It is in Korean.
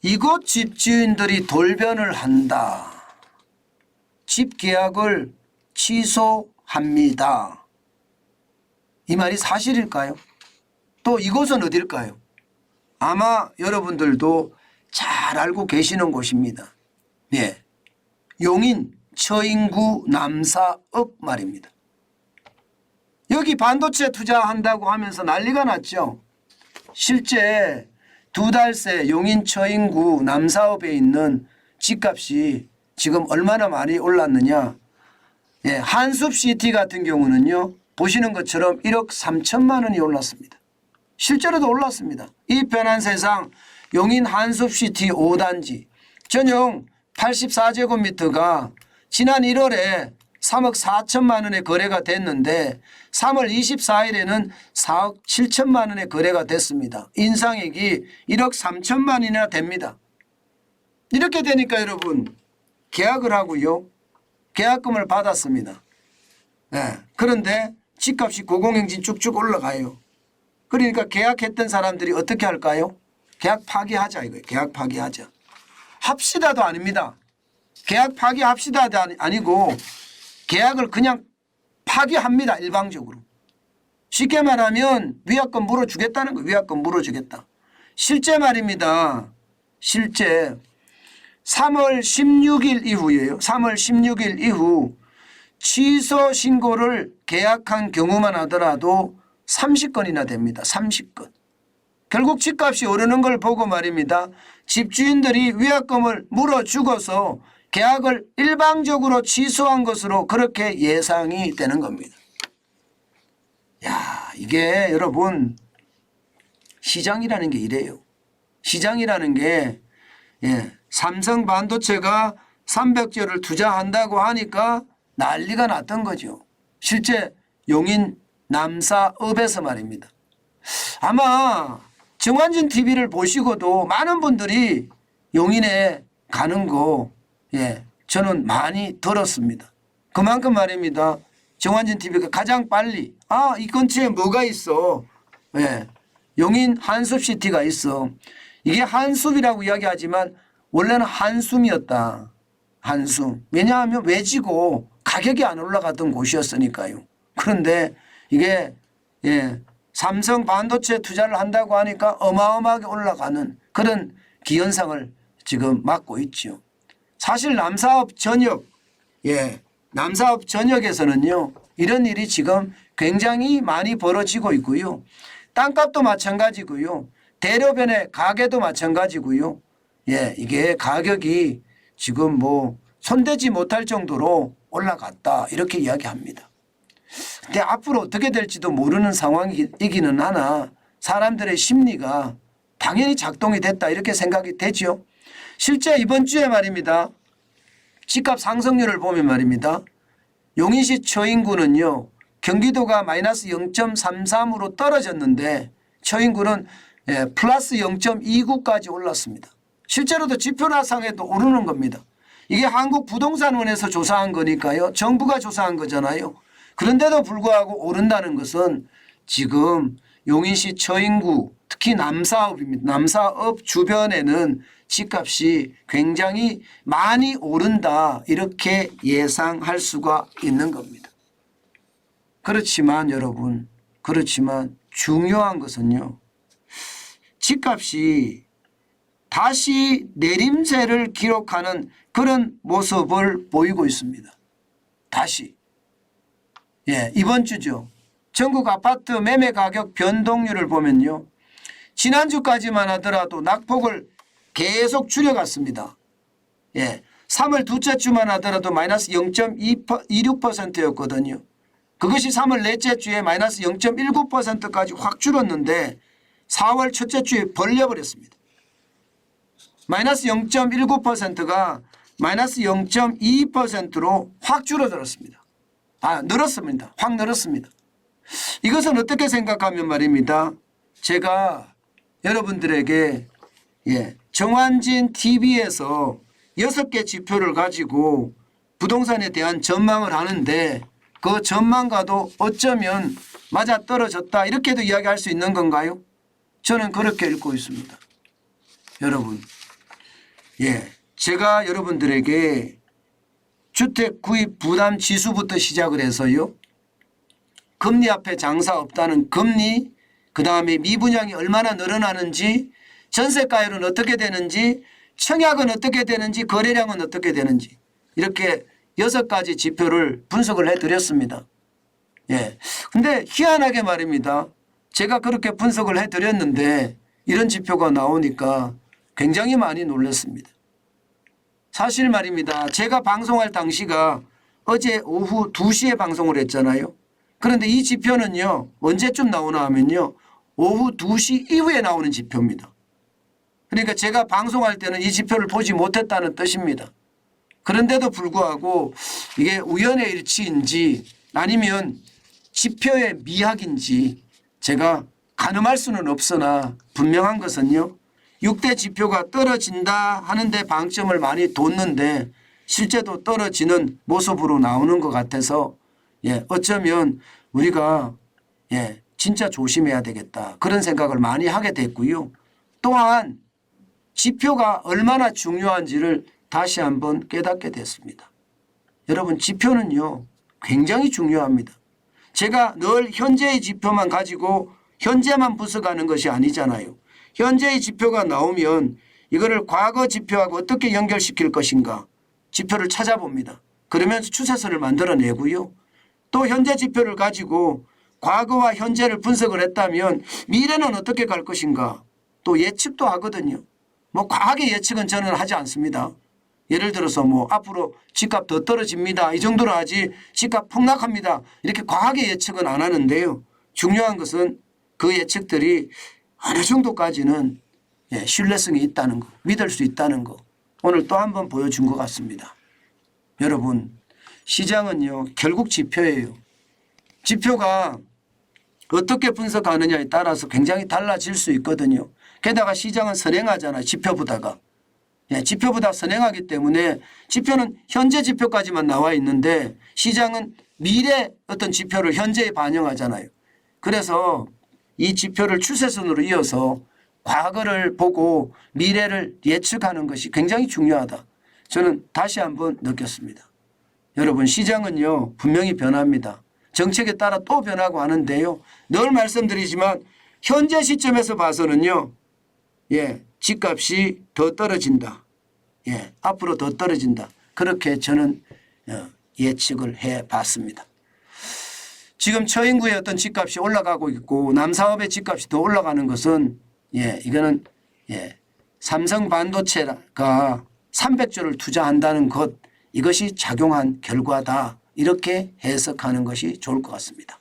이곳 집주인들이 돌변을 한다. 집 계약을 취소합니다. 이 말이 사실일까요? 또 이곳은 어딜까요? 아마 여러분들도 잘 알고 계시는 곳입니다. 예, 용인 처인구 남사읍 말입니다. 여기 반도체 투자한다고 하면서 난리가 났죠. 실제 2달 새 용인 처인구 남사읍에 있는 집값이 지금 얼마나 많이 올랐느냐. 예, 한숲시티 같은 경우는요, 보시는 것처럼 1억 3천만 원이 올랐습니다. 실제로도 올랐습니다. 이 편한 세상 용인 한숲시티 5단지 전용 84제곱미터가 지난 1월에 3억 4천만 원에 거래가 됐는데 3월 24일에는 4억 7천만 원에 거래가 됐습니다. 인상액이 1억 3천만 원이나 됩니다. 이렇게 되니까 여러분 계약을 하고요. 계약금을 받았습니다. 네. 그런데 집값이 고공행진 쭉쭉 올라가요. 그러니까 계약했던 사람들이 어떻게 할까요? 계약 파기하자 이거예요. 계약 파기하자. 합시다도 아닙니다. 계약 파기합시다도 아니고 계약을 그냥 파기합니다. 일방적으로. 쉽게 말하면 위약금 물어주겠다는 거예요. 위약금 물어주겠다. 실제 말입니다. 실제 3월 16일 이후예요. 3월 16일 이후 취소 신고를 계약한 경우만 하더라도 30건이나 됩니다. 30건. 결국 집값이 오르는 걸 보고 말입니다. 집주인들이 위약금을 물어주고서 계약을 일방적으로 취소한 것으로 그렇게 예상이 되는 겁니다. 야, 이게 여러분 시장이라는 게 이래요. 시장이라는 게 삼성 반도체가 300조를 투자한다고 하니까 난리가 났던 거죠. 실제 용인 남사읍에서 말입니다. 아마 정환진 TV를 보시고도 많은 분들이 용인에 가는 거 저는 많이 들었습니다. 그만큼 말입니다. 정환진 TV가 가장 빨리 이 근처에 뭐가 있어. 용인 한숲시티가 있어. 이게 한숲이라고 이야기하지만 원래는 한숨이었다. 한숨. 왜냐하면 외지고 가격이 안 올라갔던 곳이었으니까요. 그런데 이게 삼성 반도체 투자를 한다고 하니까 어마어마하게 올라가는 그런 기현상을 지금 맞고 있죠. 사실 남사업 전역, 남사업 전역에서는요, 이런 일이 지금 굉장히 많이 벌어지고 있고요. 땅값도 마찬가지고요. 대로변의 가게도 마찬가지고요. 이게 가격이 지금 뭐 손대지 못할 정도로 올라갔다. 이렇게 이야기합니다. 근데 앞으로 어떻게 될지도 모르는 상황이기는 하나 사람들의 심리가 당연히 작동이 됐다. 이렇게 생각이 되죠. 실제 이번 주에 말입니다. 집값 상승률을 보면 말입니다. 용인시 처인구는요. 경기도가 마이너스 0.33으로 떨어졌는데 처인구는 플러스 0.29까지 올랐습니다. 실제로도 지표라상에도 오르는 겁니다. 이게 한국부동산원에서 조사한 거니까요. 정부가 조사한 거잖아요. 그런데도 불구하고 오른다는 것은 지금 용인시 처인구 특히 남사읍입니다. 남사읍 주변에는 집값이 굉장히 많이 오른다 이렇게 예상할 수가 있는 겁니다. 그렇지만 여러분, 그렇지만 중요한 것은요. 집값이 다시 내림세를 기록하는 그런 모습을 보이고 있습니다. 다시. 이번 주죠. 전국 아파트 매매 가격 변동률을 보면요. 지난주까지만 하더라도 낙폭을 계속 줄여갔습니다. 3월 둘째 주만 하더라도 마이너스 0.26%였거든요. 그것이 3월 넷째 주에 마이너스 0.19%까지 확 줄었는데 4월 첫째 주에 벌려버렸습니다. 마이너스 0.19%가 마이너스 0.22%로 확 줄어들었습니다. 늘었습니다. 확 늘었습니다. 이것은 어떻게 생각하면 말입니다. 제가 여러분들에게 정환진 TV에서 6개 지표를 가지고 부동산에 대한 전망을 하는데 그 전망과도 어쩌면 맞아떨어졌다 이렇게도 이야기할 수 있는 건가요? 저는 그렇게 읽고 있습니다. 여러분 예, 제가 여러분들에게 주택 구입 부담 지수부터 시작을 해서요. 금리 앞에 장사 없다는 금리, 그다음에 미분양이 얼마나 늘어나는지, 전세가율은 어떻게 되는지, 청약은 어떻게 되는지, 거래량은 어떻게 되는지 이렇게 6가지 지표를 분석을 해드렸습니다. 예. 근데 희한하게 말입니다. 제가 그렇게 분석을 해드렸는데 이런 지표가 나오니까 굉장히 많이 놀랐습니다. 사실 말입니다. 제가 방송할 당시가 어제 오후 2시에 방송을 했잖아요. 그런데 이 지표는요. 언제쯤 나오나 하면요. 오후 2시 이후에 나오는 지표입니다. 그러니까 제가 방송할 때는 이 지표를 보지 못했다는 뜻입니다. 그런데도 불구하고 이게 우연의 일치인지 아니면 지표의 미학인지 제가 가늠할 수는 없으나 분명한 것은요. 6대 지표가 떨어진다 하는데 방점을 많이 뒀는데 실제도 떨어지는 모습으로 나오는 것 같아서 예, 어쩌면 우리가 예, 진짜 조심해야 되겠다. 그런 생각을 많이 하게 됐고요. 또한 지표가 얼마나 중요한지를 다시 한번 깨닫게 됐습니다. 여러분 지표는요. 굉장히 중요합니다. 제가 늘 현재의 지표만 가지고 현재만 분석하는 것이 아니잖아요. 현재의 지표가 나오면 이거를 과거 지표하고 어떻게 연결시킬 것인가 지표를 찾아봅니다. 그러면서 추세선을 만들어내고요. 또 현재 지표를 가지고 과거와 현재를 분석을 했다면 미래는 어떻게 갈 것인가 또 예측도 하거든요. 뭐 과하게 예측은 저는 하지 않습니다. 예를 들어서 뭐 앞으로 집값 더 떨어집니다. 이 정도로 하지 집값 폭락합니다. 이렇게 과하게 예측은 안 하는데요. 중요한 것은 그 예측들이 어느 정도까지는 예, 신뢰성이 있다는 거, 믿을 수 있다는 거 오늘 또 한 번 보여준 것 같습니다. 여러분 시장은요 결국 지표예요. 지표가 어떻게 분석하느냐에 따라서 굉장히 달라질 수 있거든요. 게다가 시장은 선행하잖아요. 지표보다가. 예, 지표보다 선행하기 때문에 지표는 현재 지표까지만 나와 있는데 시장은 미래 어떤 지표를 현재에 반영하잖아요. 그래서 이 지표를 추세선으로 이어서 과거를 보고 미래를 예측하는 것이 굉장히 중요하다. 저는 다시 한번 느꼈습니다. 여러분 시장은요 분명히 변합니다. 정책에 따라 또 변하고 하는데요. 늘 말씀드리지만 현재 시점에서 봐서는요. 예, 집값이 더 떨어진다. 예, 앞으로 더 떨어진다. 그렇게 저는 예측을 해봤습니다. 지금 처인구의 어떤 집값이 올라가고 있고 남사업의 집값이 더 올라가는 것은 예, 이거는 예, 삼성 반도체가 300조를 투자한다는 것 이것이 작용한 결과다. 이렇게 해석하는 것이 좋을 것 같습니다.